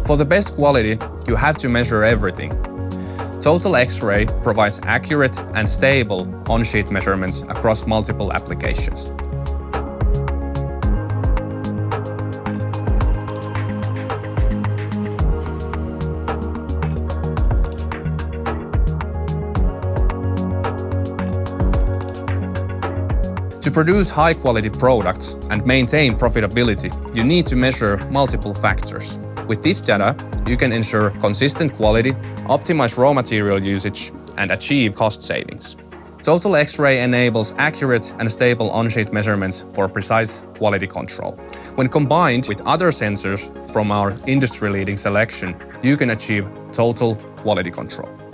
For the best quality, you have to measure everything. Total Xray provides accurate and stable on-sheet measurements across multiple applications. To produce high-quality products and maintain profitability, you need to measure multiple factors. With this data, you can ensure consistent quality, optimize raw material usage, and achieve cost savings. Total Xray enables accurate and stable on-sheet measurements for precise quality control. When combined with other sensors from our industry-leading selection, you can achieve total quality control.